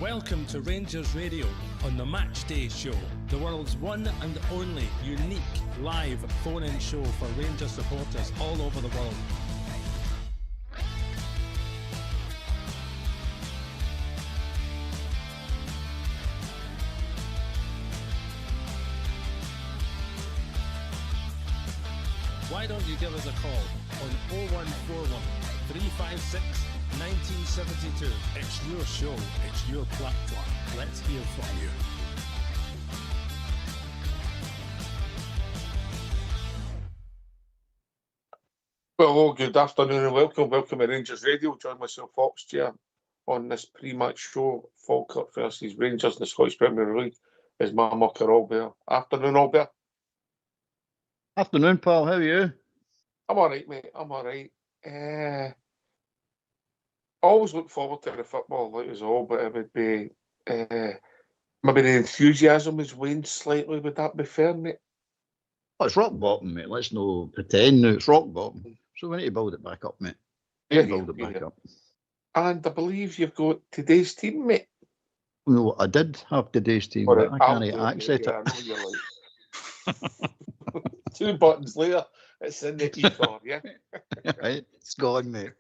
Welcome to Rangers Radio on the Matchday show, the world's one and only unique live phone-in show for Rangers supporters all over the world. Why don't you give us a call on 0141 356 1972. It's your show, it's your platform. Let's hear from you. Well, good afternoon and welcome to Rangers Radio. Join myself, Fox, here on this pre-match show, Falkirk versus Rangers in the Scottish Premier League. Is my mucker Albert. Afternoon, Albert. Afternoon, pal. How are you? I'm all right, mate. I'm all right. I always look forward to the football, like us all, but it would be maybe the enthusiasm is waned slightly. Would that be fair, mate? Oh, it's rock bottom, mate. Let's no pretend now. It's rock bottom. So we need to build it back up, mate. Build it back up. And I believe you've got today's team, mate. No, I did have today's team, but I can't access it. I know you're like 2 buttons later, it's in the ether, yeah? Right, it's gone, mate.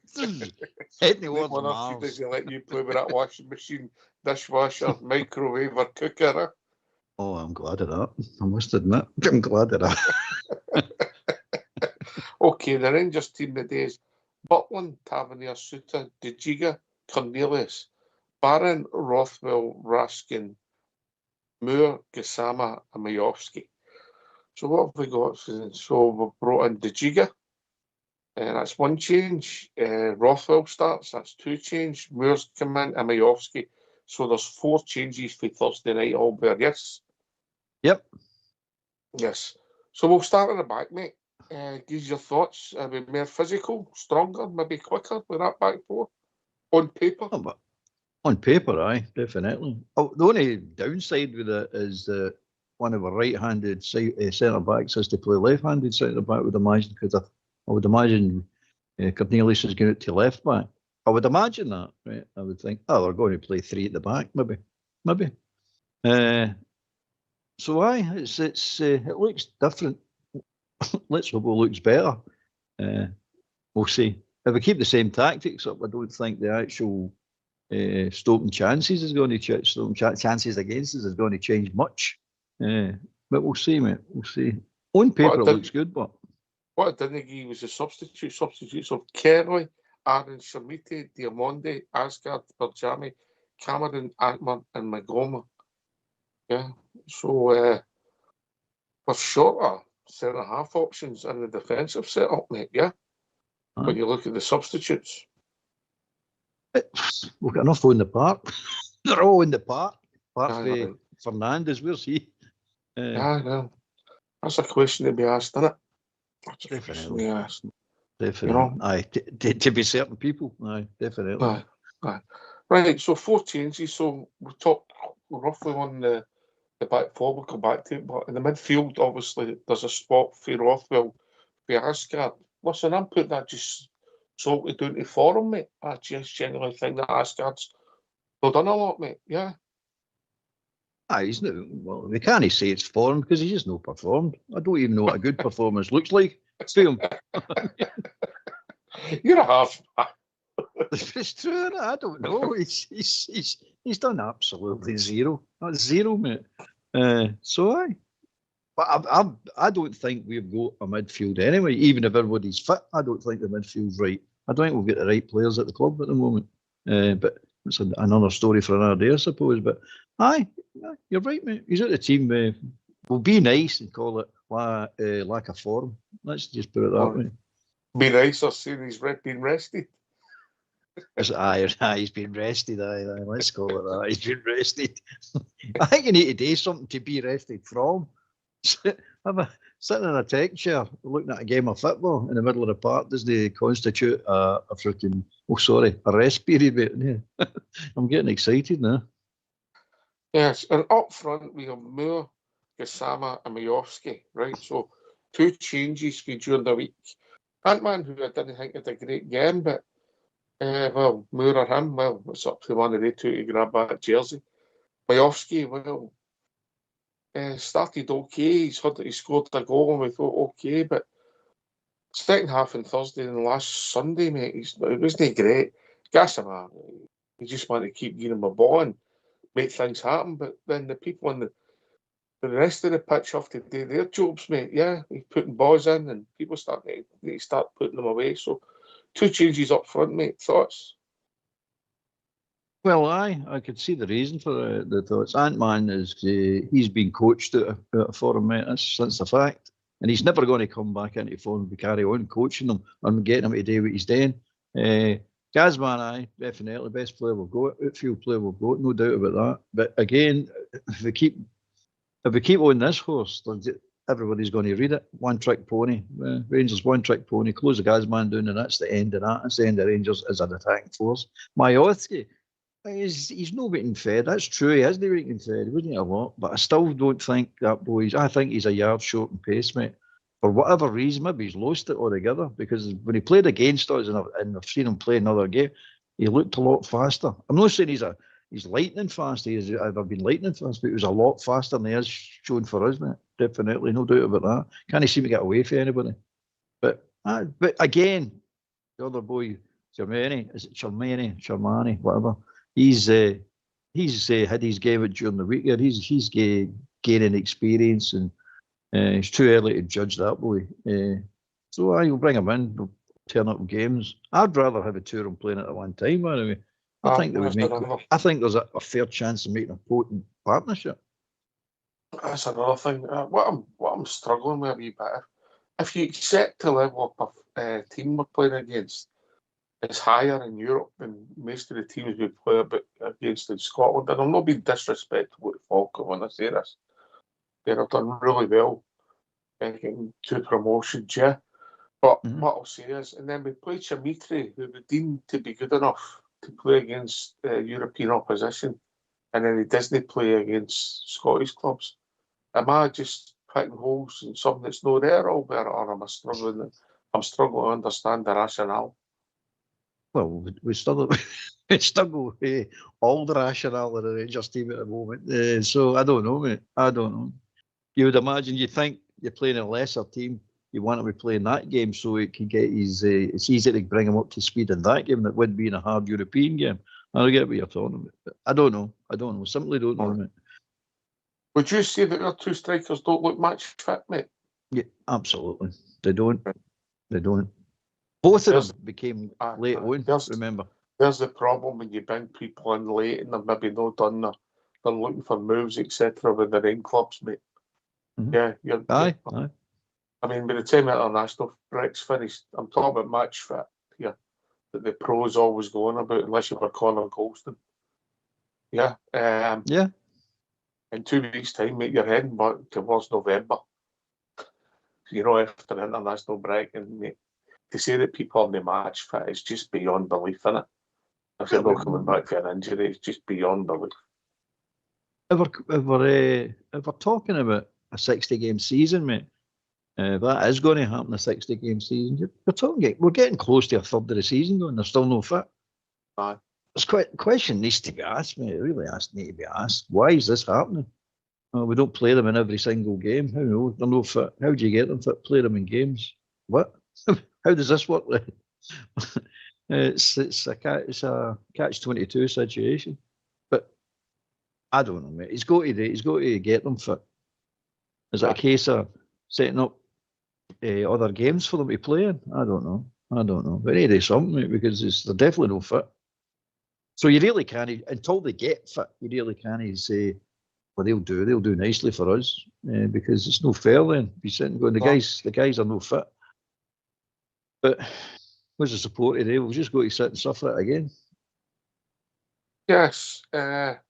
Heading towards Mars. Does he let you play with that washing machine, dishwasher, microwave or cooker? Huh? Oh, I'm glad of that. I must admit, I'm glad of that. Okay, the Rangers team today is Butland, Tavernier, Suter, De Giga, Cornelius, Barron, Rothwell, Raskin, Moore, Gassama and Majowski. So what have we got? So we've brought in De Giga, and that's one change. Rothwell starts, that's 2 change. Moore's come in and Majowski. So there's 4 changes for Thursday night, Albert, yes? Yep. Yes. So we'll start at the back, mate. Give your thoughts. Are we more physical, stronger, maybe quicker with that back 4? On paper? Oh, but on paper, aye, definitely. Oh, the only downside with it is that one of our right-handed centre-backs has to play left-handed centre-back, I would imagine, because I would imagine Cornelius is going out to left-back. I would imagine that, right? I would think, oh, they're going to play 3 at the back, maybe. So aye, it looks different. Let's hope it looks better. We'll see. If we keep the same tactics up, I don't think the actual stopping chances is going to change. Stopping chances against us is going to change much. But we'll see, mate. We'll see. On paper, it looks good, but what I didn't agree was the substitutes of Kerry, Aaron Shamiti, Diamonde, Asgard, Berjami, Cameron, Atman, and Magoma. Yeah. So we're shorter centre-half options in the defensive setup, mate, yeah? When you look at the substitutes. We've got enough in the park. They're all in the park. Apart from Fernandes, where's he? Yeah, no. That's a question to be asked, isn't it? That's a question to be asked. Definitely. You know? Aye, to be certain people. Aye, definitely. Aye. Right, so 4 changes. So we talked roughly on the back 4. We'll come back to it. But in the midfield, obviously, there's a spot for Rothwell, for Asgard. Listen, I'm putting that just solely down to form, mate. I just genuinely think that Asgard's done a lot, mate. Yeah. Aye, he's no. Well, we can't say it's form because he's just not performed. I don't even know what a good performance looks like. See him. You're a half. It's true. I don't know. He's done absolutely zero. That's zero, mate. So aye. But I don't think we've got a midfield anyway. Even if everybody's fit, I don't think the midfield's right. I don't think we've got the right players at the club at the moment. But it's another story for another day, I suppose. But aye, you're right, mate. He's at the team. We'll be nice and call it lack of form. Let's just put it that way. Be nice or saying he's been rested. Aye, he's been rested. Aye, let's call it that. He's been rested. I think you need to do something to be rested from. Sitting in a tech chair looking at a game of football in the middle of the park doesn't constitute a freaking a rest period, mate. I'm getting excited now. Yes, and up front we have Moore, Gassama and Majowski, right? So 2 changes for during the week. Ant-Man, who I didn't think had a great game, but Well, Moore or him, well, it's up to one of the two to grab that jersey. Majowski, well, started okay. He scored a goal and we thought okay, but second half on Thursday and last Sunday, mate, it wasn't great. Gassama, he just wanted to keep giving him a ball and make things happen, but then the people on the rest of the pitch have to do their jobs, mate. Yeah, he's putting balls in and people start putting them away. So 2 changes up front, mate. Thoughts? Well, I could see the reason for the thoughts. Ant-Man is he's been coached out of form, mate. That's the fact, and he's never going to come back into form to carry on coaching them and getting him to do what he's doing. Gazman, definitely best player we've got, outfield player we've got, no doubt about that. But again, if we keep on this horse, everybody's going to read it. One trick pony, Rangers one trick pony. Close the Gazman down, and that's the end of that. That's the end of Rangers as an attacking force. Majowski. He's not getting fed. That's true. He hasn't been getting fed. He wasn't a lot, but I still don't think that boy. I think he's a yard short in pace, mate. For whatever reason, maybe he's lost it altogether. Because when he played against us, and I've seen him play another game, he looked a lot faster. I'm not saying he's lightning fast. He's ever been lightning fast, but he was a lot faster than he has shown for us, mate. Definitely, no doubt about that. Can't seem to get away from anybody. But again, the other boy, Germani, whatever. He's had his game during the week. He's gaining experience, and it's too early to judge that boy. So I will bring him in. We'll turn up games. I'd rather have a two of them playing at one time. Anyway, I think there's a fair chance of making a potent partnership. That's another thing. What I'm struggling with a wee bit. If you accept the level of team we're playing against, it's higher in Europe than most of the teams we play against in Scotland. And I'm not being disrespectful to Falkirk when I say this. They've done really well getting 2 promotions, yeah. But what I'll say is, and then we played Chamitri, who we deemed to be good enough to play against European opposition, and then he doesn't play against Scottish clubs. Am I just picking holes in something that's not there, Albert, or am I struggling? I'm struggling to understand the rationale. Well, we struggle with all the rationale of the Rangers team at the moment. So I don't know, mate. I don't know. You would imagine, you think you're playing a lesser team, you want to be playing that game so it can get his. It's easy to bring him up to speed in that game that would be in a hard European game. I don't get what you're talking about. But I don't know. Simply don't know, mate. Would you say that our 2 strikers don't look match fit, mate? Yeah, absolutely. They don't. Both of them became late on, remember. There's the problem when you bring people in late and they've maybe not done they're looking for moves, etc. with their own clubs, mate. Mm-hmm. Yeah, Aye. I mean, by the time international break's finished, I'm talking about match fit here, that the pros always go on about, unless you were Connor Golston. Yeah. Yeah. In 2 weeks' time, mate, you're heading back towards November. After the international break, and mate, to say that people are the match fit is just beyond belief, isn't it? If they're not coming back for an injury, it's just beyond belief. If we're talking about a 60-game season, mate, that is going to happen, a 60-game season. We're getting close to a third of the season going, they're still no fit. Aye. This question needs to be asked, mate. It really need to be asked. Why is this happening? We don't play them in every single game. How no? They're no fit. How do you get them fit? Play them in games. What? How does this work? It's a catch-22 situation. But I don't know, mate. He's got to get them fit. Is it a case of setting up other games for them to play in? I don't know. But they need to do something, mate, because they're definitely no fit. So you really can't, until they get fit, you really can't say, well, they'll do nicely for us, because it's no fair then. Be sitting going, the guys are no fit. But what's the support today? We'll just go to sit and suffer it again. Yes. I've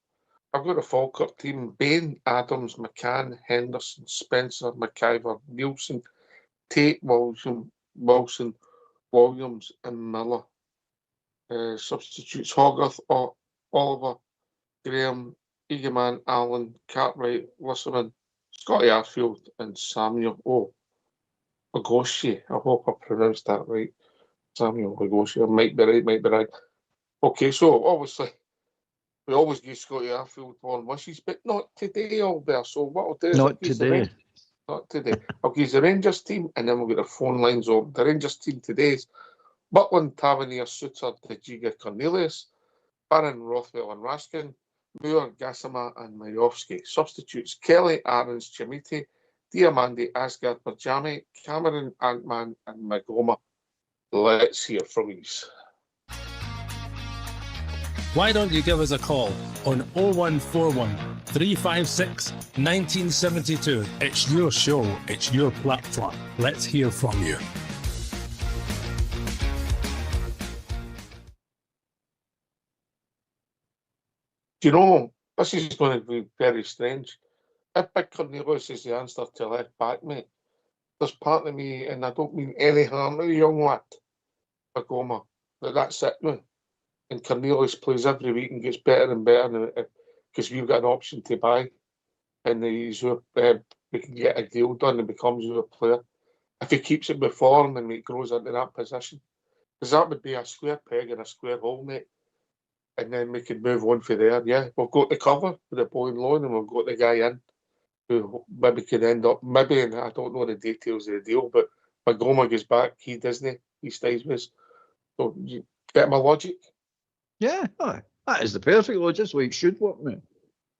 got a Falkirk team: Bain, Adams, McCann, Henderson, Spencer, McIver, Nielsen, Tate, Wilson, Williams, and Miller. Substitutes: Hogarth, Oliver, Graham, Eagleman, Allen, Cartwright, Lissaman, Scotty Arfield, and Samuel Ogoshi. I hope I pronounced that right. Samuel Lagosha might be right. Okay, so obviously we always give Scotty Arfield warm wishes, but not today, Albert. So what I'll do is Not today. Not today. I'll give the Rangers team, and then we'll get the phone lines on. The Rangers team today is Butland, Tavernier, Suter, Dejiga, Cornelius, Barron, Rothwell and Raskin, Moore, Gassama and Majowski. Substitutes Kelly, Aarons, Chimiti, Diamandi, Asgard, Berjami, Cameron, Antman and Magoma. Let's hear from you. Why don't you give us a call on 0141 356 1972? It's your show, it's your platform. Let's hear from you. Do you know, this is going to be very strange. If Big Cornelius is the answer to left back, mate, there's part of me, and I don't mean any harm to the young lad, Magoma, that's it now. And Cornelius plays every week and gets better and better because we've got an option to buy, and we can get a deal done and becomes our player. If he keeps it with form and he grows into that position, because that would be a square peg and a square hole, mate. And then we could move on from there. Yeah, we've got the cover with the boy in loan, and we've got the guy in who maybe could end up, maybe, and I don't know the details of the deal, but Magoma goes back, he doesn't, he stays with us. So you get my logic? Yeah, aye. That is the perfect logic. That's why it should work, mate.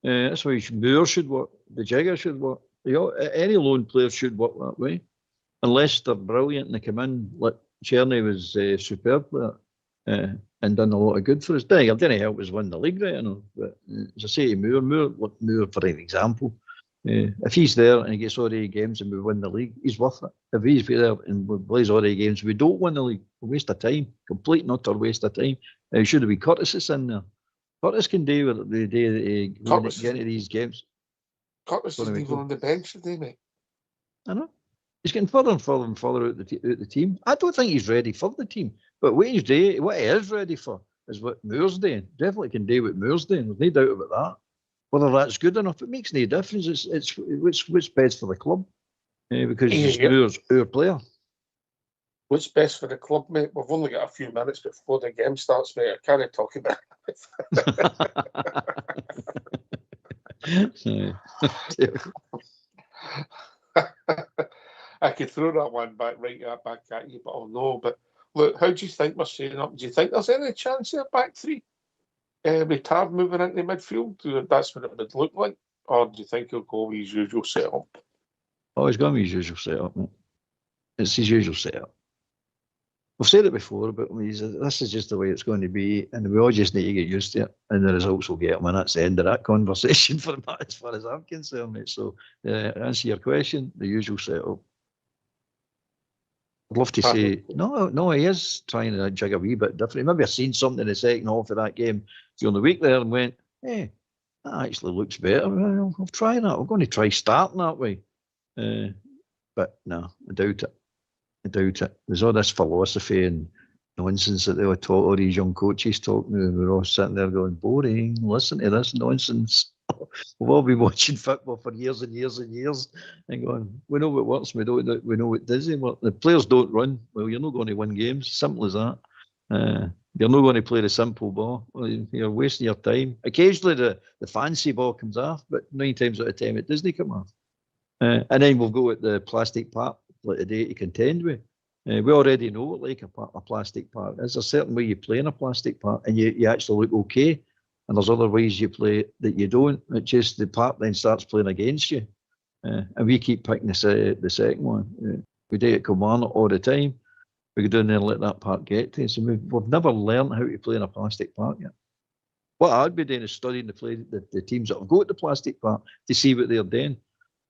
That's why Moore should work. The Jigger should work. Any lone player should work that way. Unless they're brilliant and they come in, like Cherny was superb player and done a lot of good for us. It didn't help us win the league, right? I know. But as I say to Moore, for an example, if he's there and he gets all the games and we win the league, he's worth it. If he's there and we plays all the games, we don't win the league. A waste of time. Complete and utter waste of time. Should have been Curtis in there. Curtis can do with the day that he get into these games. Curtis isn't even on the bench today, mate. I know. He's getting further and further and further out the team. I don't think he's ready for the team. But what he is ready for is what Moore's doing. Definitely can do what Moore's doing. There's no doubt about that. Whether that's good enough, it makes no difference. It's what's best for the club. Because Moore's our player. What's best for the club, mate? We've only got a few minutes before the game starts, mate. I can't talk about it. I could throw that one back at you, but I'll know. But look, how do you think we're setting up? Do you think there's any chance of a back three? With Tab moving into midfield, that's what it would look like? Or do you think he'll go with his usual setup? Oh, he's going with his usual setup, mate. It's his usual setup. We've said it before, but this is just the way it's going to be, and we all just need to get used to it, and the results will get them, and that's the end of that conversation for that, as far as I'm concerned, mate. So, answer your question, the usual setup. I'd love to say, no, he is trying to jig a wee bit different. Maybe I've seen something in the second half of that game during the week there and went, hey, that actually looks better. Well, I'll try that. We're going to try starting that way. But no, I doubt it. There's all this philosophy and nonsense that they were taught, all these young coaches talking to. We're all sitting there going, boring, listen to this nonsense. We've all been watching football for years and years and years and going, we know what works, we know what doesn't work. The players don't run. Well, you're not going to win games. Simple as that. You're not going to play the simple ball. You're wasting your time. Occasionally the fancy ball comes off, but 9 times out of 10 it doesn't come off. And then we'll go at the plastic part like today to contend with. We already know what like a plastic part is. There's a certain way you play in a plastic part and you actually look okay. And there's other ways you play that you don't. It's just the part then starts playing against you. And we keep picking the second one. We do it Kilmarnock all the time. We go down there and let that part get to us. So we've never learned how to play in a plastic part yet. What I'd be doing is studying the teams that have got the plastic part to see what they're doing.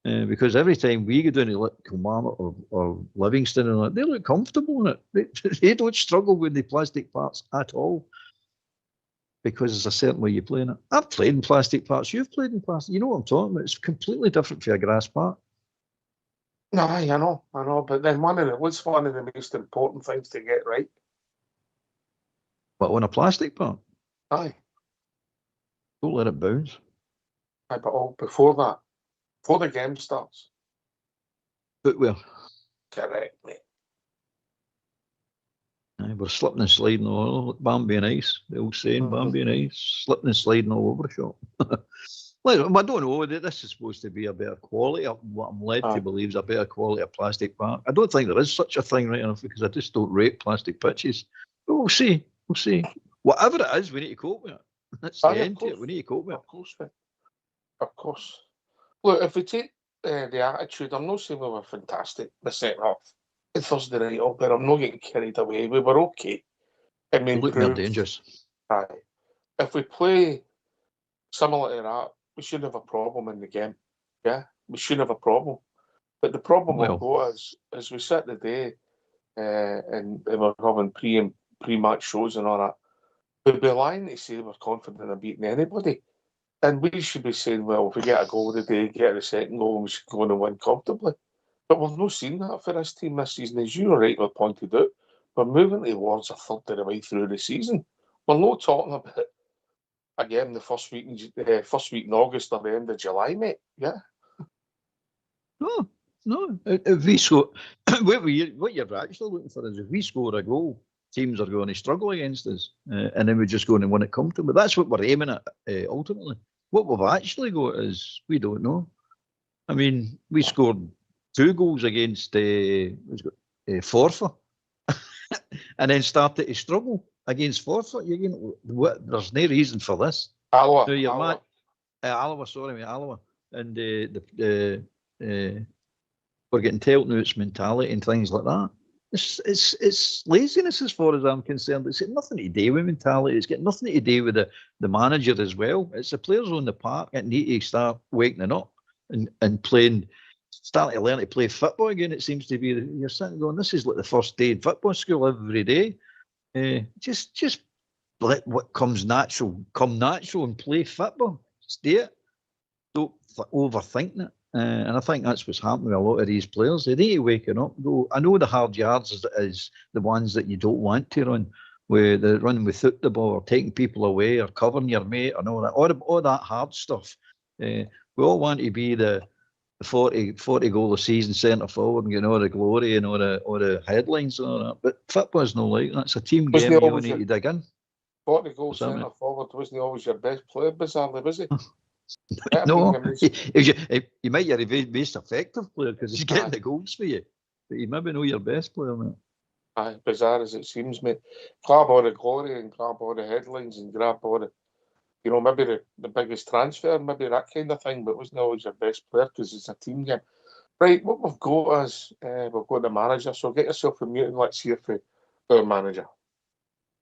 Because every time we go down to Kilmarnock or Livingston, and they look comfortable in it. They don't struggle with the plastic parts at all. Because there's a certain way you play in it. I've played in plastic parts. You've played in plastic. You know what I'm talking about. It's completely different for a grass part. No, I know. But then what's one of the most important things to get right? But on a plastic part? Aye. Don't let it bounce. Aye, but before that, before the game starts. Footwear. Correct, mate. Aye, we're slipping and sliding all Bambi and ice. The old saying, Bambi and ice, slipping and sliding all over the shop. Well, I don't know. This is supposed to be a better quality. What I'm led to believe is a better quality of plastic park. I don't think there is such a thing right enough because I just don't rate plastic pitches. But we'll see. We'll see. Whatever it is, we need to cope with it. That's the end to it. We need to cope with it. Of course, mate. Of course. Look, if we take the attitude, I'm not saying we were fantastic the second half. It Thursday night, but I'm not getting carried away. We were okay. I mean, Look, they're dangerous. Aye. If we play similar to that, we shouldn't have a problem in the game. Yeah, we shouldn't have a problem. But the problem we've got is, as we sit today and we're having pre-match shows and all that, we'd be lying to say we're confident of beating anybody. And we should be saying, well, if we get a goal today, get a second goal, we should go on and win comfortably. But we've not seen that for this team this season. As you rightly pointed out, we're moving towards a third of the way through the season. We're not talking about, again, the first week in August or the end of July, mate. Yeah. No. If we score, what you're actually looking for is if we score a goal, teams are going to struggle against us, and then we're just going to win it comfortably. That's what we're aiming at ultimately. What we've actually got is we don't know. I mean, we scored 2 goals against Forfar, and then started to struggle against Forfar. There's no reason for this. Alloa. Alloa. And we're getting told now it's mentality and things like that. It's laziness as far as I'm concerned. It's got nothing to do with mentality. It's got nothing to do with the manager as well. It's the players on the park that need to start waking up and playing, starting to learn to play football again. It seems to be you're sitting going, this is like the first day in football school every day. Just let what comes natural come natural and play football. Just do it. Don't overthink it. And I think that's what's happening with a lot of these players. They need to waken up. I know the hard yards is the ones that you don't want to run, where they're running without the ball or taking people away or covering your mate and all that. All that hard stuff. We all want to be the 40 goal a season centre forward and getting all the glory and all the headlines and all that. But football's not like that. It's a team game. You need to dig in. 40 goal centre forward wasn't always your best player, bizarrely, was he? No, he might be your most effective player because he's getting the goals for you, but he maybe not your best player, mate. Aye, bizarre as it seems, mate. Grab all the glory and grab all the headlines and grab all the, maybe the biggest transfer, maybe that kind of thing, but wasn't always your best player because it's a team game. Right, what we've got is we've got the manager, so get yourself a mute and let's hear from our manager.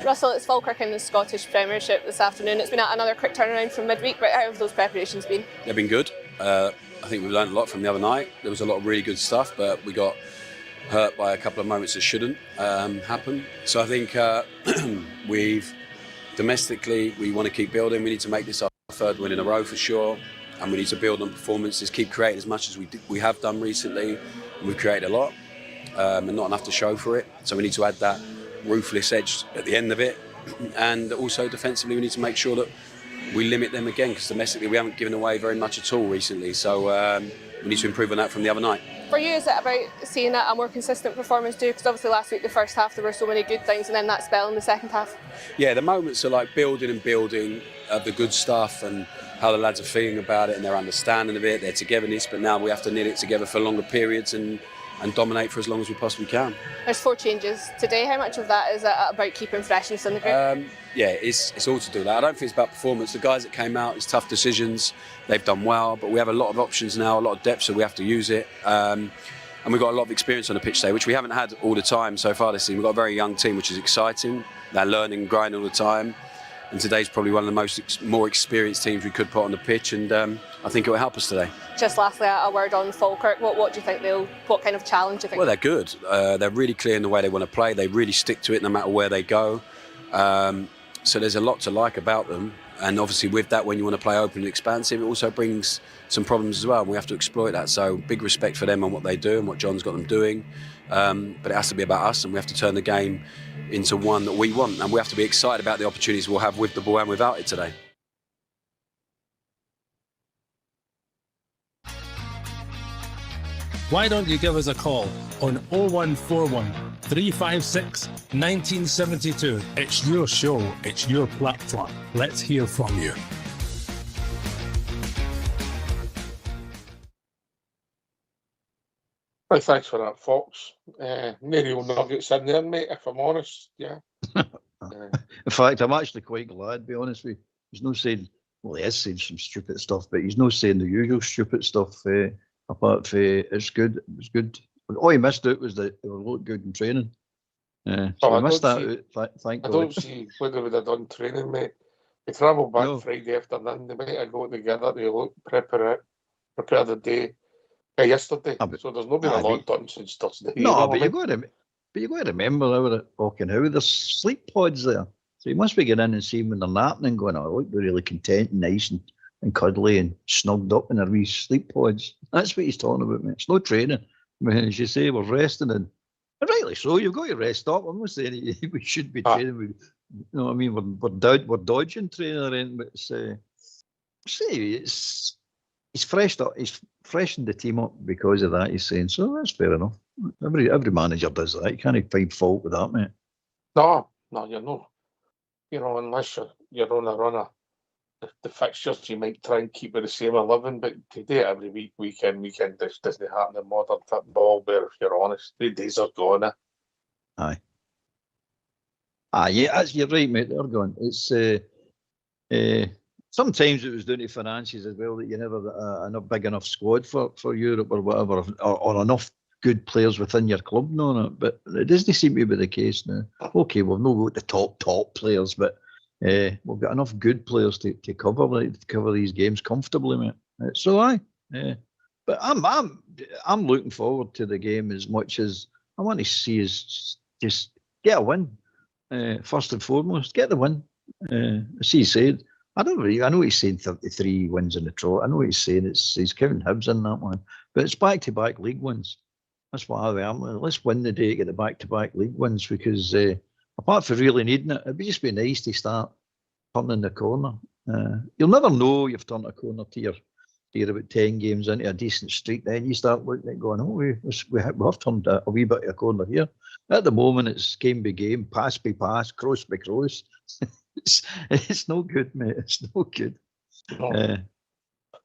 Russell, it's Falkirk in the Scottish Premiership this afternoon. It's been another quick turnaround from midweek, but how have those preparations been? They've been good. I think we've learned a lot from the other night. There was a lot of really good stuff, but we got hurt by a couple of moments that shouldn't happen. So I think domestically, we want to keep building. We need to make this our 3rd win in a row for sure, and we need to build on performances, keep creating as much as we have done recently, and we've created a lot, and not enough to show for it. So we need to add that ruthless edge at the end of it, and also defensively we need to make sure that we limit them again, because domestically we haven't given away very much at all recently, so we need to improve on that from the other night. For you, is it about seeing a more consistent performance too? Because obviously last week, the first half, there were so many good things, and then that spell in the second half. Yeah, the moments are like building of the good stuff and how the lads are feeling about it and their understanding of it, their togetherness, but now we have to knit it together for longer periods and dominate for as long as we possibly can. There's 4 changes today. How much of that is about keeping freshness in the group? Yeah, it's all to do with that. I don't think it's about performance. The guys that came out, it's tough decisions. They've done well, but we have a lot of options now, a lot of depth, so we have to use it. And we've got a lot of experience on the pitch today, which we haven't had all the time so far this season. We've got a very young team, which is exciting. They're learning and grinding all the time. And today's probably one of the more experienced teams we could put on the pitch, and I think it will help us today. Just lastly, a word on Falkirk. What do you think what kind of challenge do you think? Well, they're good. They're really clear in the way they want to play. They really stick to it no matter where they go. So there's a lot to like about them. And obviously with that, when you want to play open and expansive, it also brings some problems as well. And we have to exploit that. So big respect for them and what they do and what John's got them doing. But it has to be about us, and we have to turn the game into one that we want. And we have to be excited about the opportunities we'll have with the ball and without it today. Why don't you give us a call on 0141 356 1972. It's your show, it's your platform. Let's hear from you. Well, thanks for that, Fox. No real nuggets in there, mate, if I'm honest. Yeah. In fact, I'm actually quite glad, to be honest with you. He's not saying, well, he is saying some stupid stuff, but he's not saying the usual stupid stuff. Apart from it's good. It was good. All he missed out was that it looked good in training. So I missed that out. Thank God. I don't see what they would have done training, mate. They travelled back No. Friday afternoon. They might have got together to prepare the day. Yesterday, so there's not been a lot done since Thursday. No, but you got to remember how there's sleep pods there. So you must be getting in and seeing when they're napping and going, oh, look, they're really content and nice and cuddly and snugged up in their wee sleep pods. That's what he's talking about, mate. It's no training. I mean, as you say, we're resting and rightly so. You've got to rest up. I'm not saying we should be training. You know what I mean? We're dodging training or anything, but he's freshed up. He's freshened the team up because of that. He's saying so. That's fair enough. Every manager does that. You can't find fault with that, mate. No, you're not. You know, unless you're on a runner, the fixtures you might try and keep with the same 11, but to do it every week, weekend, this doesn't happen in modern football. Where, if you're honest, the days are gone. Aye, yeah, you're right, mate. They're gone. It's sometimes it was down to finances as well, that you never got a big enough squad for Europe or whatever, or enough good players within your club knowing it. But it doesn't seem to be the case now. Okay, we've not got the top players, but we've got enough good players to cover these games comfortably, mate. So but I'm looking forward to the game as much as I want to see is just get a win. First and foremost, get the win. As he said, I know he's saying 33 wins in the trot. I know he's saying he's counting Hibs in that one, but it's back-to-back league wins. That's what I am. Let's win the day to get the back-to-back league wins, because apart from really needing it, it'd just be nice to start turning the corner. You'll never know you've turned a corner till you're about 10 games into a decent streak. Then you start looking at going, we have turned a wee bit of a corner here. At the moment, it's game by game, pass by pass, cross by cross. It's no good, mate. It's no good. No.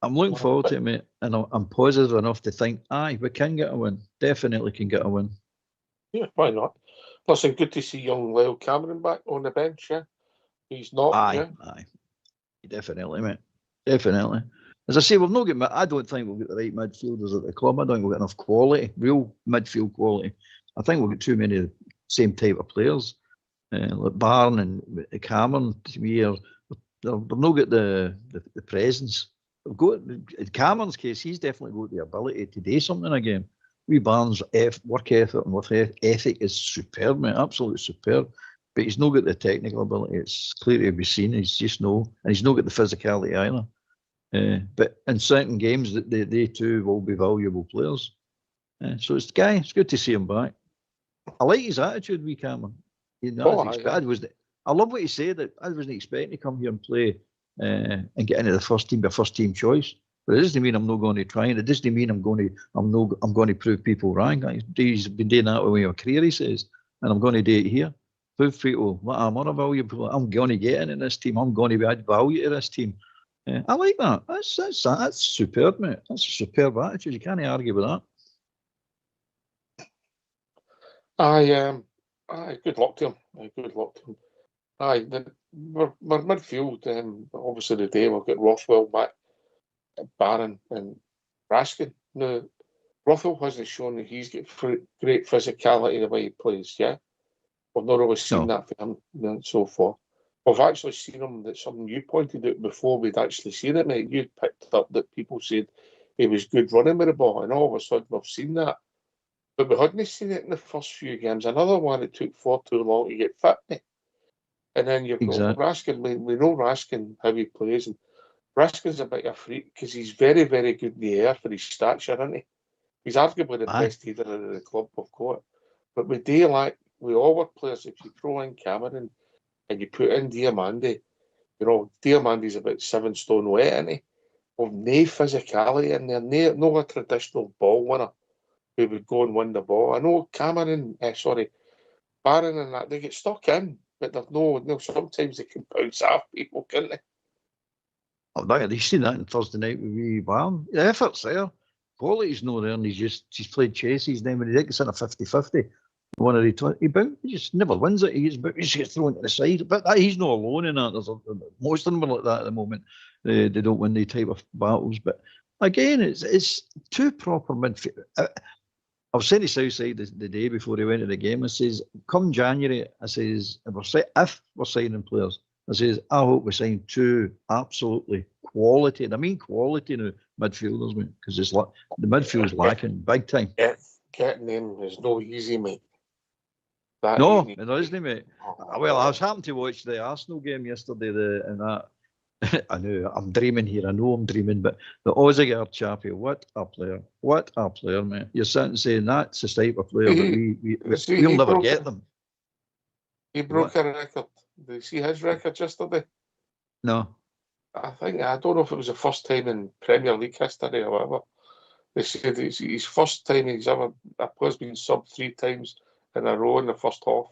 I'm looking forward to it, mate, and I'm positive enough to think, we can get a win. Definitely can get a win. Yeah, why not? Listen, good to see young Lyle Cameron back on the bench. Yeah, he's not. Aye, definitely, mate. Definitely. As I say, we've not got. I don't think we've got the right midfielders at the club. I don't think we've got enough quality, real midfield quality. I think we've got too many of the same type of players. Like Barn and Cameron, to me, they've not got the presence. They've got, in Cameron's case, he's definitely got the ability to do something again. Wee Barnes' work ethic and work ethic is superb, mate, absolutely superb. But he's not got the technical ability. It's clear to be seen. He's just and he's not got the physicality either. But in certain games, they too will be valuable players. So it's good to see him back. I like his attitude, wee Cameron. I love what he said, that I wasn't expecting to come here and play and get into the first team by first team choice. But it doesn't mean I'm not going to try, and it doesn't mean I'm going to prove people wrong. He's been doing that with my career, he says, and I'm going to do it here. Prove people that I'm not a valuable. I'm going to get into this team. I'm going to add value to this team. I like that. That's superb, mate. That's a superb attitude. You can't argue with that. Good luck to him. Good luck to him. My midfield, obviously today we've got Rothwell back, Barron and Raskin. Now, Rothwell hasn't shown that he's got great physicality the way he plays, yeah? We've not always seen that for him and so forth. We've actually seen him, that's something you pointed out before we'd actually seen it, mate. You'd picked up that people said he was good running with the ball, and all of a sudden we've seen that. But we hadn't seen it in the first few games. Another one that took far too long to get fit, mate. And then you've got Raskin. We know Raskin, how he plays, and Raskin's a bit of a freak because he's very, very good in the air for his stature, isn't he? He's arguably the best header in the club we've got. But with all our players, if you throw in Cameron and you put in Diamandi, Diamandi's about 7 stone wet, isn't he? With no physicality in there, no a traditional ball winner who would go and win the ball. I know Barron and that, they get stuck in, but they've no, sometimes they can bounce off people, can't they? Oh, that, you seen that on Thursday night with wee Barn. The effort's there. Quality's not there, and he's played chases. Then when he gets in a 50-50, one of the he just never wins it. He gets thrown to the side. But he's not alone in that. There's most of them are like that at the moment. They don't win the type of battles. But again, it's two proper midfield. I was saying to Southside the day before he went to the game. I says, come January, I says, if we're signing players, I says, I hope we sign two absolutely quality, and I mean quality now, midfielders, mate, because it's like the midfield's lacking big time. Getting them is no easy, mate. No, it isn't, mate. Well, I was happened to watch the Arsenal game yesterday, and that. I know I'm dreaming here. I know I'm dreaming, but the Odegaard chappie, what a player, mate! You're sitting saying that's the type of player that we'll never get them. He broke a record. Did you see his record yesterday? No. I don't know if it was the first time in Premier League history or whatever. They said it's his first time he's ever, a player's been subbed 3 times in a row in the first half.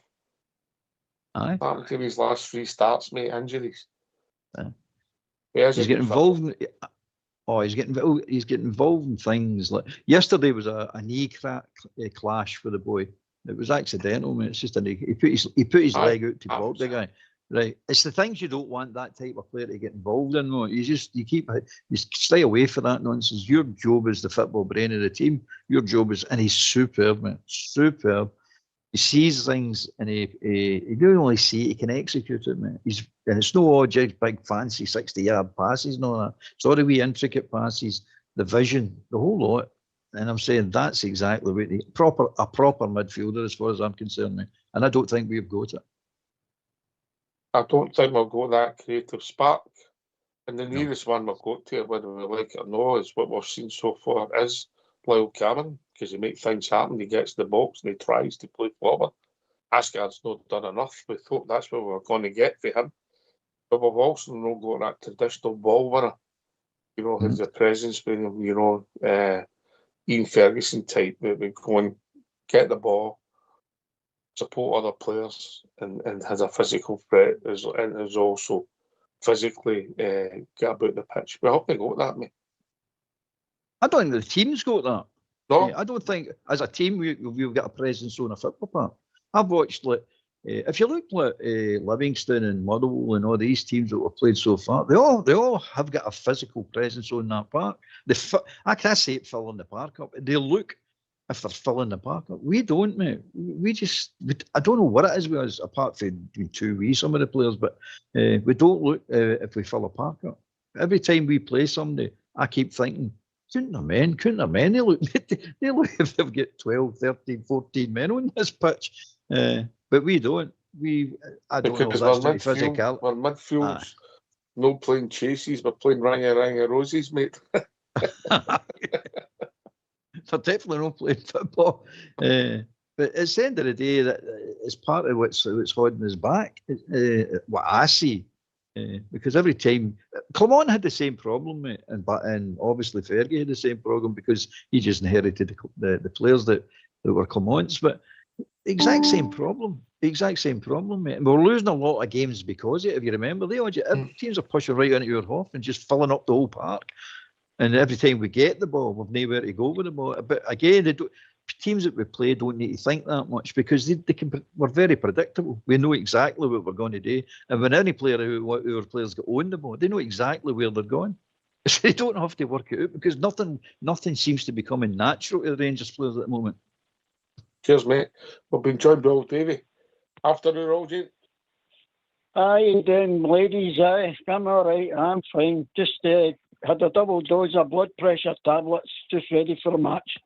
Aye. Happened to his last 3 starts, mate, injuries. Aye. He's getting involved in, he's getting involved in things like yesterday was a knee clash for the boy. It was accidental, mate. It's just he put his leg out to block the guy. Right, it's the things you don't want that type of player to get involved in. No, you stay away from that nonsense. Your job is the football brain of the team. Your job is, and he's superb, man, superb. He sees things and he don't only see it, he can execute it, man. And it's no object, big fancy 60-yard passes and all that. It's all the wee intricate passes, the vision, the whole lot. And I'm saying that's exactly what a proper midfielder as far as I'm concerned, man. And I don't think we've got it. I don't think we've got that creative spark. And the nearest one we've got to it, whether we like it or not, is what we've seen so far is Lyle Cameron, because he makes things happen. He gets the box and he tries to play forward. Asgard's not done enough. We thought that's what we were going to get for him. But we've also not got that traditional ball winner. You know, has the presence with him, you know, Ian Ferguson type, that we go and get the ball, support other players, and has a physical threat, and is also physically get about the pitch. We haven't got that, mate. I don't think the team's got that. No. I don't think as a team we've got a presence on a football park. I've watched, like, if you look at Livingston and Motherwell and all these teams that have played so far, they all have got a physical presence on that park. I can't say it filling the park up. They look if they're filling the park up. We don't, mate. I don't know what it is with us, apart from some of the players, but we don't look if we fill a park up. Every time we play somebody, I keep thinking, couldn't the men? They look if they've got 12, 13, 14 men on this pitch. But we don't. I don't know if that's due to physical. We're midfields, no playing chases, we're playing rang a roses, mate. They're definitely not playing football. But it's the end of the day, that it's part of what's holding us back. What I see. Because every time Clement had the same problem, mate, and obviously Fergie had the same problem because he just inherited the players that were Clement's, but the exact same problem, mate. And we're losing a lot of games because of it. If you remember, teams are pushing right into your half and just filling up the whole park. And every time we get the ball, we've nowhere to go with the ball. But again, teams that we play don't need to think that much because we're very predictable. We know exactly what we're going to do. And when any player who our players get on the ball, they know exactly where they're going. So they don't have to work it out because nothing seems to be coming natural to the Rangers players at the moment. Cheers, mate. We've been joined by old Davey. After the roll, Jane. Aye, then, ladies, I'm all right. I'm fine. Just had a double dose of blood pressure tablets, just ready for a match.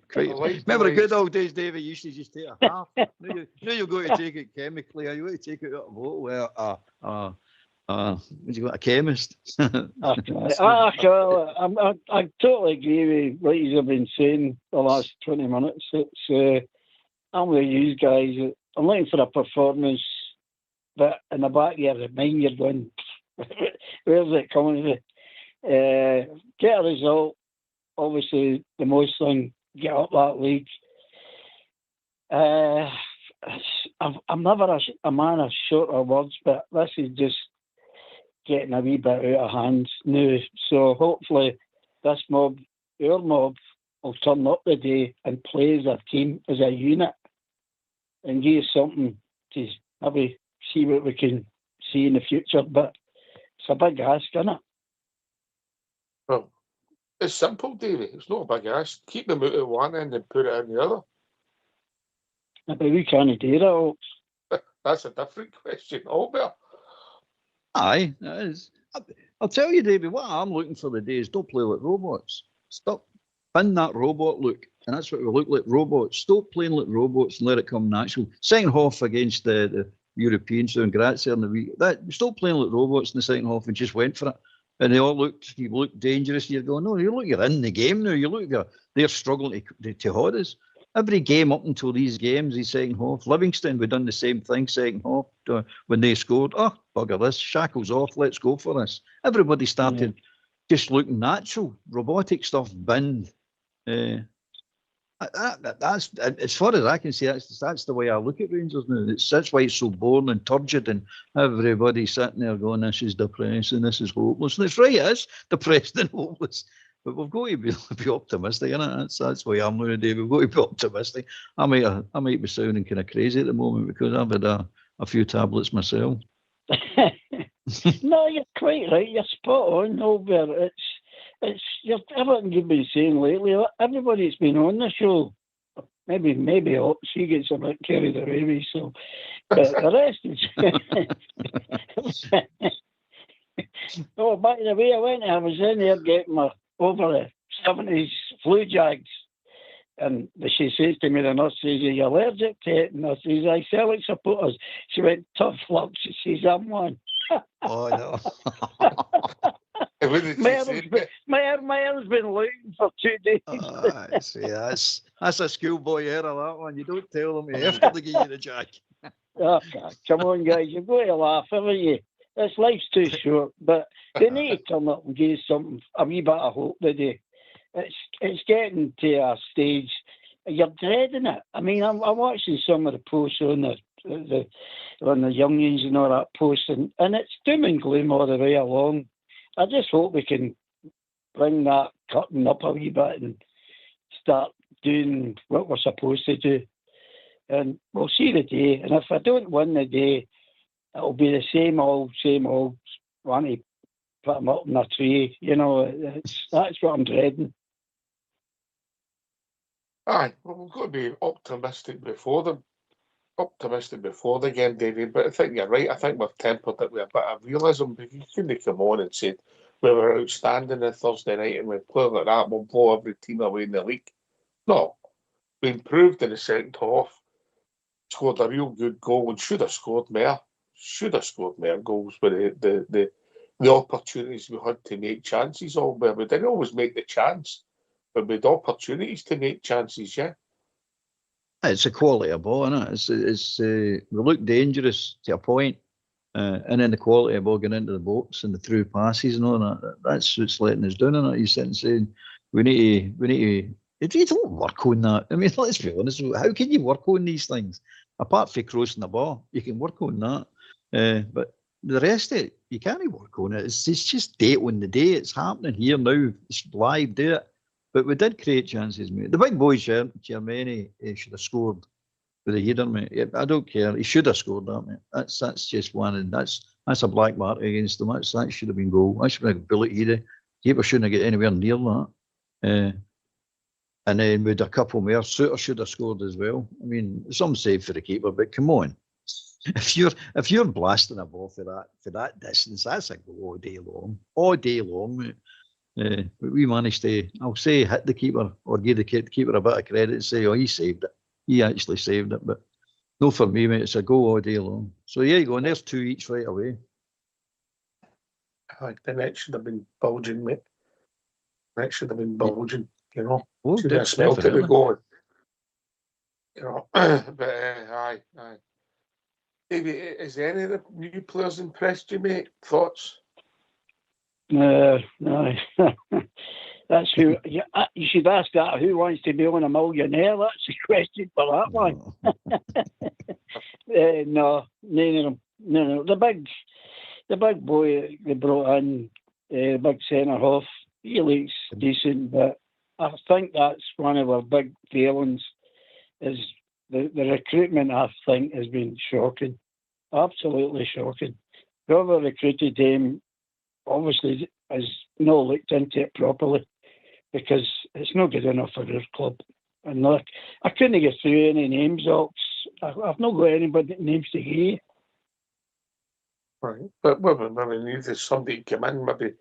Great. Remember the good old days, David? You used to just take a half. Now you're going to take it chemically. Are you going to take it out of a bottle? Well, you got a chemist? I totally agree with what you've been saying the last 20 minutes. It's I'm with you guys. I'm looking for a performance, but in the back of your mind, you're going, where's it coming from? Get a result. Obviously, the most thing, get up that league. I'm never a man of shorter words, but this is just getting a wee bit out of hand now. So hopefully this mob, our mob, will turn up today and play as a team, as a unit, and give us something to maybe see what we can see in the future. But it's a big ask, isn't it? Well, it's simple, Davey. It's not a big ask. Keep them out at one end and put it in the other. But we can't do that. That's a different question, Albert. Aye, that is. I'll tell you, David, what I'm looking for today is don't play like robots. Stop. Bin that robot look. And that's what we look like, robots. Stop playing like robots and let it come natural. Second half against the Europeans doing Grazia in the week. Stop playing like robots in the second half and just went for it. And they all you look dangerous. You're going, no, you're in the game now. You look, they're struggling to hold us. Every game up until these games, the second half, Livingston, we done the same thing second half when they scored. Oh, bugger this, shackles off, let's go for this. Everybody started just looking natural. Robotic stuff binned. That's as far as I can see. That's the way I look at Rangers now. That's why it's so boring and turgid, and everybody's sitting there going, "This is depressing. This is hopeless." And it's right, it is depressed and hopeless. But we've got to be optimistic, innit? That's why I'm going to do. We've got to be optimistic. I might be sounding kind of crazy at the moment because I've had a few tablets myself. No, you're quite right. You're spot on, Albert. It's everything you've been saying lately. Everybody's been on the show. Maybe she gets a bit carried away, so. But the rest is. Oh, by the way, I was in there getting my over the 70s flu jags, and she says to me, the nurse says, "Are you allergic to it?" And I says, "I sell it supporters." She went, "Tough luck." She says, "I'm one." Oh no. My hair's been looting for 2 days. See, that's a schoolboy error, that one. You don't tell them after they give you the jack. Oh, come on, guys, you've got to laugh, haven't you? This life's too short, but they need to come up and give something, a wee bit of hope today. It's getting to a stage, you're dreading it. I mean, I'm watching some of the posts on the youngins and all that posts, and it's doom and gloom all the way along. I just hope we can bring that curtain up a wee bit and start doing what we're supposed to do. And we'll see the day. And if I don't win the day, it'll be the same old, want to put them up in a tree. You know, that's what I'm dreading. Aye, well, we've got to be optimistic before the game, David. But I think you're right. I think we've tempered it with a bit of realism. But you couldn't come on and said we were outstanding on Thursday night and we play like that, we'll blow every team away in the league. No, we improved in the second half. Scored a real good goal and should have scored more. Should have scored more goals with the opportunities we had to make chances. But we didn't always make the chance, but we had opportunities to make chances. Yeah. It's a quality of ball, isn't it? We look dangerous to a point, and then the quality of ball going into the box and the through passes and all that. That's what's letting us down. Isn't it? You sitting saying we need to. You don't work on that. I mean, let's be honest. How can you work on these things apart from crossing the ball? You can work on that, but the rest of it, you can't work on it. It's just date on the day. It's happening here now. It's live. Do it. But we did create chances, mate. The big boy, Germany, should have scored with a header, mate. I don't care. He should have scored that, mate. That's just one, and that's a black mark against him. That should have been goal. That should have been a bullet header. Keeper shouldn't have got anywhere near that. And then with a couple more, Suter should have scored as well. I mean, some save for the keeper, but come on. If you're blasting a ball for that distance, that's a goal all day long, mate. But we managed to, I'll say, hit the keeper or give the keeper a bit of credit and say, oh, he saved it. He actually saved it. But no, for me, mate, it's a goal all day long. So yeah, you go, and there's 2 each right away. The net should have been bulging, mate. Net should have been bulging, you know. Oh, should have smelt it with going. You know, but aye. Maybe, is any of the new players impressed you, mate? Thoughts? No. That's who you should ask that. Who wants to be on a millionaire? That's the question for that one. No. The big boy they brought in, big centre half. He looks decent, but I think that's one of our big failings. Is the recruitment? I think has been shocking, absolutely shocking. Whoever recruited him obviously has not looked into it properly, because it's not good enough for our club. And look, I couldn't get through any names, Ox. I've not got anybody names to hear. Right, but maybe needed somebody to come in, maybe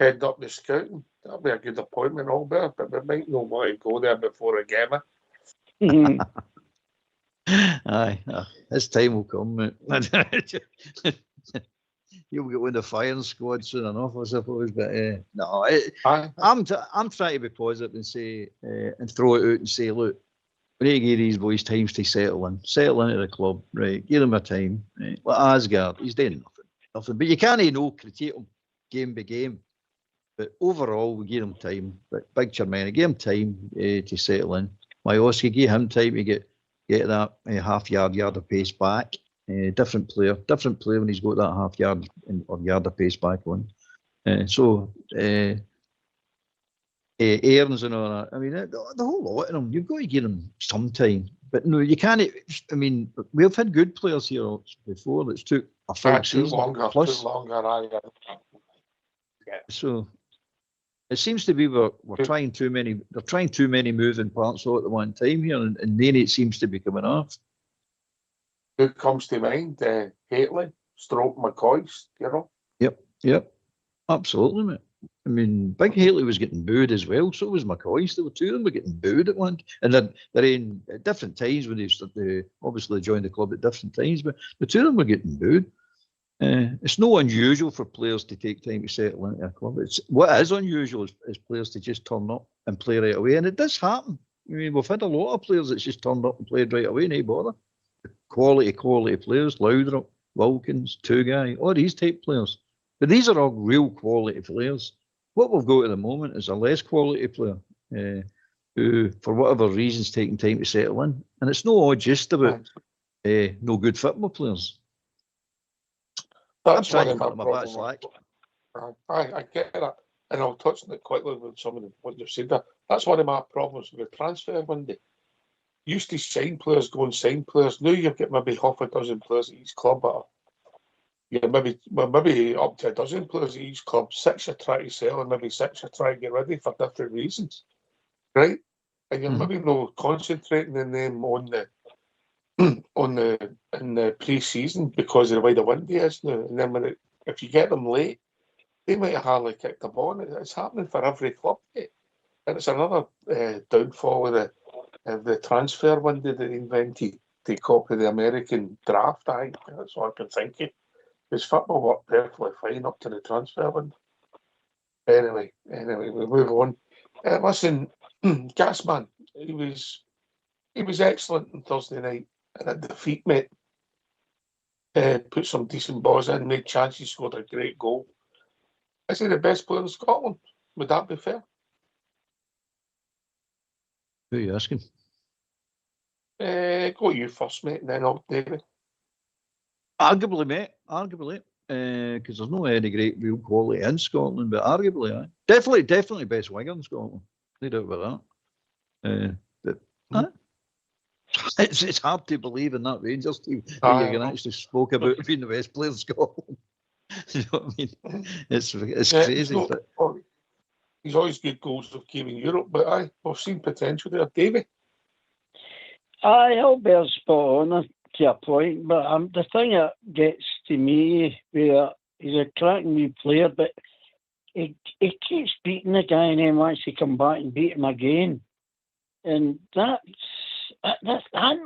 head up the scouting. That'll be a good appointment, all better, but we might not want to go there before a game. Aye, his time will come, mate. You'll get with the firing squad soon enough, I suppose. But no, I'm trying to be positive and say and throw it out and say, look, we need to give these boys times to settle into the club, right? Give them a time. Right? Like Asgard, he's doing nothing. But you can't critique him game by game. But overall, we give him time. But Big Chermany, give him time to settle in. Majowski, give him time to get that half yard of pace back. Different player when he's got that half yard or yard of pace back on. Aarons and all that. I mean, the whole lot of them. You've got to give them some time. But no, you can't. I mean, we've had good players here before that's took a full season plus. Too longer. Yeah. So it seems to be we're trying too many. They're trying too many moving parts all at the one time here, and then it seems to be coming off. Who comes to mind? Haitley, Stroke, McCoy, you know? Yep. Absolutely, mate. I mean, Big Haitley was getting booed as well, so was McCoy. There were two of them were getting booed at once. And they're in at different times when they obviously joined the club at different times, but the two of them were getting booed. It's no unusual for players to take time to settle into a club. What is unusual is players to just turn up and play right away. And it does happen. I mean, we've had a lot of players that's just turned up and played right away, no bother. Quality players, Loudrup, Wilkins, Two-Guy, all these type players. But these are all real quality players. What we've got at the moment is a less quality player who, for whatever reasons, taking time to settle in. And it's not just about no good football players. That's I'm trying to cut my back slack. I get that. And I'll touch on it quickly with some of what you've said there. That's one of my problems with the transfer window. Used to sign players, go and sign players. Now you've got maybe half a dozen players at each club. Maybe up to a dozen players at each club. 6 you try to sell, and maybe 6 you try to get ready for different reasons, right? And you're maybe not concentrating on them in the pre-season because of the way the window is now. And then if you get them late, they might have hardly kicked the ball. It's happening for every club, mate. And it's another downfall of the transfer window that they invented to copy the American draft. I think that's all I can think of. Because football worked perfectly fine up to the transfer window. Anyway, we move on. Listen, Gasman, he was excellent on Thursday night and a defeat, mate. Put some decent balls in, made chances, scored a great goal. Is he the best player in Scotland? Would that be fair? Who are you asking? Go you first, mate, and then I'll David. Arguably, mate. Because there's no any great real quality in Scotland, but arguably, aye. Definitely best winger in Scotland. No doubt about that. It's hard to believe in that Rangers team that you can actually spoke about being the best player in Scotland. You know what I mean? It's crazy. He's always good goals of came in Europe, but we've seen potential there, Davey. I'll be spot on to a point, but the thing that gets to me, where he's a cracking new player, but he keeps beating the guy and then wants to come back and beat him again. And that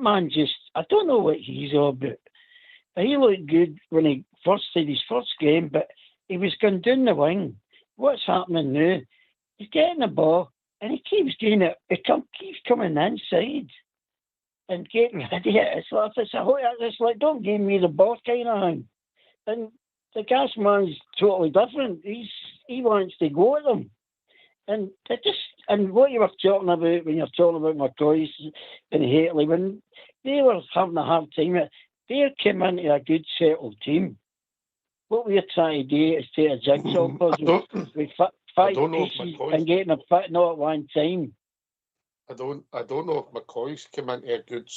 man just, I don't know what he's all about. He looked good when he first did his first game, but he was going down the wing. What's happening now? He's getting the ball and he keeps doing it. He keeps coming inside and getting rid of it. It's like, don't give me the ball kind of thing. And the gas man's totally different. He wants to go at them. And what you were talking about when you're talking about McCoy and Haley, when they were having a hard time, they came into a good settled team. What we're trying to do is take a jigsaw puzzle with five pieces and getting them fitting all at one time. I don't know if McCoy's come into a good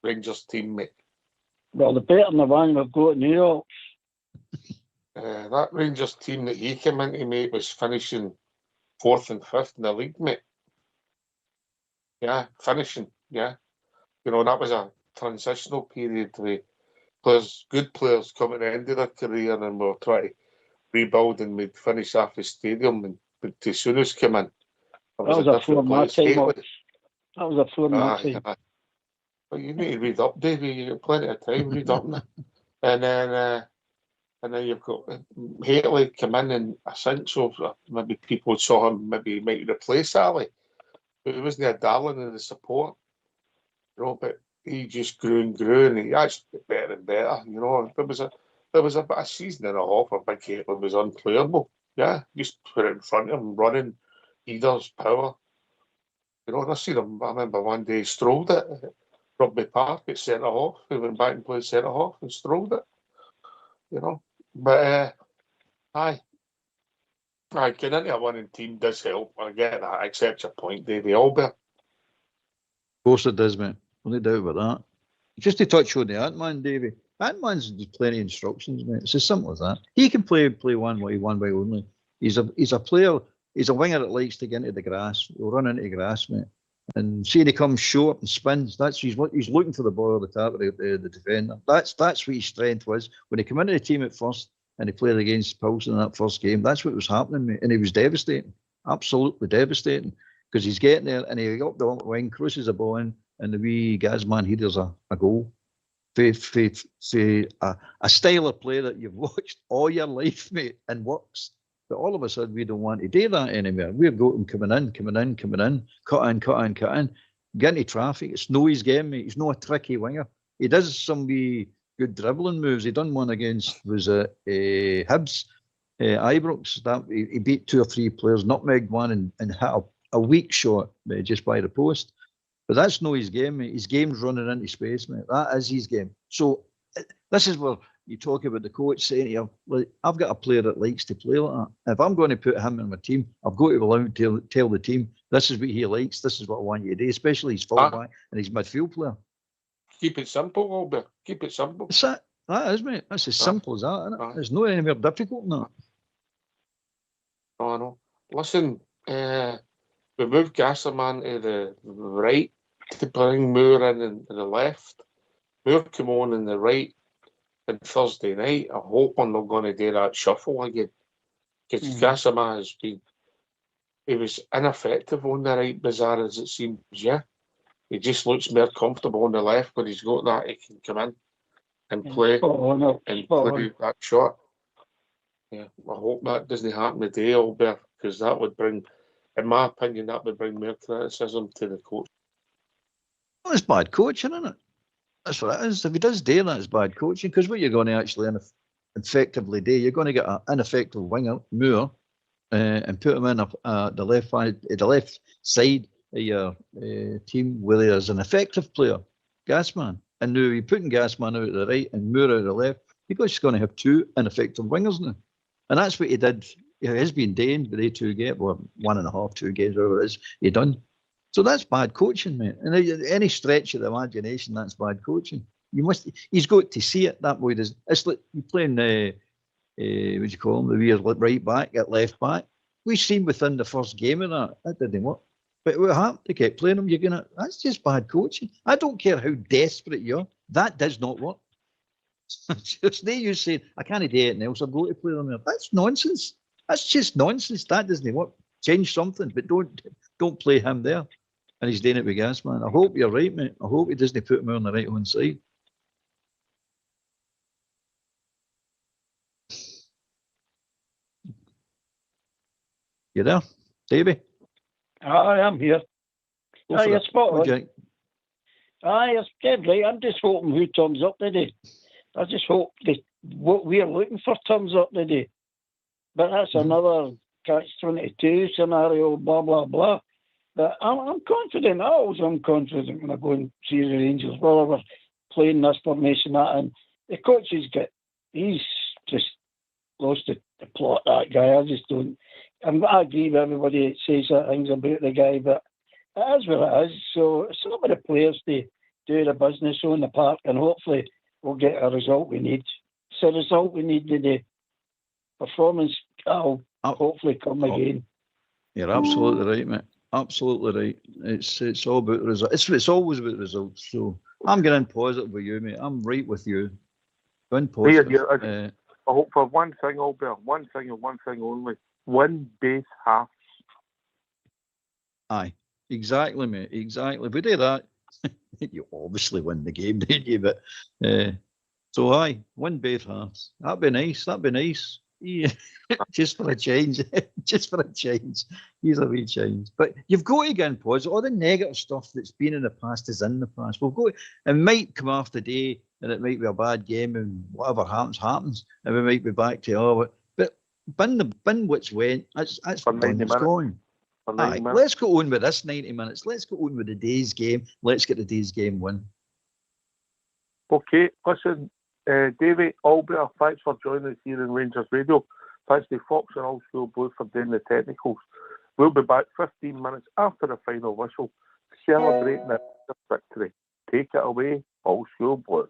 Rangers team, mate. Well, the better than the one we've got in New York. That Rangers team that he came into, mate, was finishing 4th and 5th in the league, mate. Yeah, finishing, yeah. You know, that was a transitional period where good players come at the end of their career and were trying to rebuild and we'd finish off the stadium. And but as soon as came in, that was a full my time. That was a full my time. Well, you need to read up, Davey. You've got plenty of time. Read up now. And then you've got Haley come in, and I think so. Maybe people saw him. Maybe he might replace Ali, but he wasn't a darling in the support. You know, but he just grew and grew, and he actually got better and better. You know, there was about a season and a half where Big Haley was unplayable. Yeah, just put it in front of him, running, headers, power. You know, and I seen him. I remember one day he strolled it. Rugby Park at centre half. He went back and played centre half and strolled it. You know, but getting into a winning team does help. I get that. I accept your point, Davey Albert. Of course it does, mate. No doubt about that. Just to touch on the Ant-Man, Davey. Ant-Man's plenty of instructions, mate. It's as simple as that. He can play one way only. He's a player. He's a winger that likes to get into the grass. He'll run into the grass, mate. And seeing he comes short and spins, he's looking for the ball at the top of the defender. That's what his strength was. When he came into the team at first and he played against Poulsen in that first game, that's what was happening, mate. And he was devastating, absolutely devastating, because he's getting there and he got up the wing, crosses the ball in, and the wee Gazman headers a goal. For a style of play that you've watched all your life, mate, and works. But all of a sudden, we don't want to do that anymore. We're going coming in, cut in, get into traffic. It's no his game, mate. He's not a tricky winger. He does some wee good dribbling moves. He done one against, was it Hibs, Ibrox. That he beat 2 or 3 players, nutmegged one and hit a weak shot just by the post. But that's no his game, mate. His game's running into space, mate. That is his game. So this is where you talk about the coach saying to you, like, I've got a player that likes to play like that. If I'm going to put him in my team, I've got to be allowed to tell the team, this is what he likes, this is what I want you to do, especially his fullback and his midfield player. Keep it simple, Albert. Keep it simple. That is, mate. That's as simple as that, isn't it? There's no any more difficult than that. Oh, I know. Listen, we moved Gasserman to the right to bring Moore in the left. Moore came on in the right on Thursday night. I hope we're not going to do that shuffle again. Because Gasserman he was ineffective on the right, bizarre as it seems, yeah. He just looks more comfortable on the left when he's got that. He can come in and play play that shot. Yeah, I hope that doesn't happen today, Albert, because that would bring, in my opinion, that would bring more criticism to the coach. Well, it's bad coaching, isn't it? That's what it is. If he does do that, it's bad coaching, because what you're going to actually effectively do, you're going to get an ineffective winger, Moore, and put him in the left side of your team where there's an effective player, Gasman. And now you're putting Gasman out of the right and Moore out of the left. You're just going to have 2 ineffective wingers now. And that's what he did. He has been doing with the 2 games, well, 1.5, 2 games, whatever it is, he done. So that's bad coaching, mate. And any stretch of the imagination, that's bad coaching. He's got to see it that way. It's like you're playing, what do you call him, the weird right back at left back. We've seen within the first game of that didn't work. But what happened? They kept playing him. That's just bad coaching. I don't care how desperate you are. That does not work. It's no use saying, I can't do anything else. I've got to play them there. That's nonsense. That's just nonsense. That doesn't work. Change something, but don't play him there. And he's doing it with Gasman. I hope you're right, mate. I hope he doesn't put him on the right hand side. You there, Davey? I am here. You're spot on. Jack. You're dead right. I'm just hoping who turns up today. I just hope what we're looking for turns up today. But that's another catch-22 scenario, blah, blah, blah. But I'm confident. I'm confident when I go and see the Rangers, whether we're playing this formation, that, and the coach he's just lost the plot, that guy. I just don't. I agree with everybody that says that things about the guy, but it is what it is. So it's up to the players to do the business on the park, and hopefully we'll get a result we need. It's a result we need in the performance. I'll hopefully come again. You're absolutely right, mate. Absolutely right. It's all about the result. It's always about the results. So I'm getting positive with you, mate. I'm right with you. Going positive. I hope for one thing, Albert. One thing and one thing only. Win both halves. Aye, exactly, mate. Exactly. If we do that, you obviously win the game, don't you? But so aye, win both halves. That'd be nice. That'd be nice. Yeah, just for a change. Just for a change. Here's a wee change. But you've got to get in positive. All the negative stuff that's been in the past is in the past. We've got. It might come off the day, and it might be a bad game, and whatever happens, and we might be back to But bin what's went. That's For done. 90 It's minutes. gone. For 90 Aye, minutes. let's go on with this 90 minutes. Let's go on with the day's game. Let's get the day's game win. Okay, listen, Davey, Albert, thanks for joining us here in Rangers Radio. Thanks to Fox and All School Blues for doing the technicals. We'll be back 15 minutes after the final whistle, celebrating the victory. Take it away, All School Blues.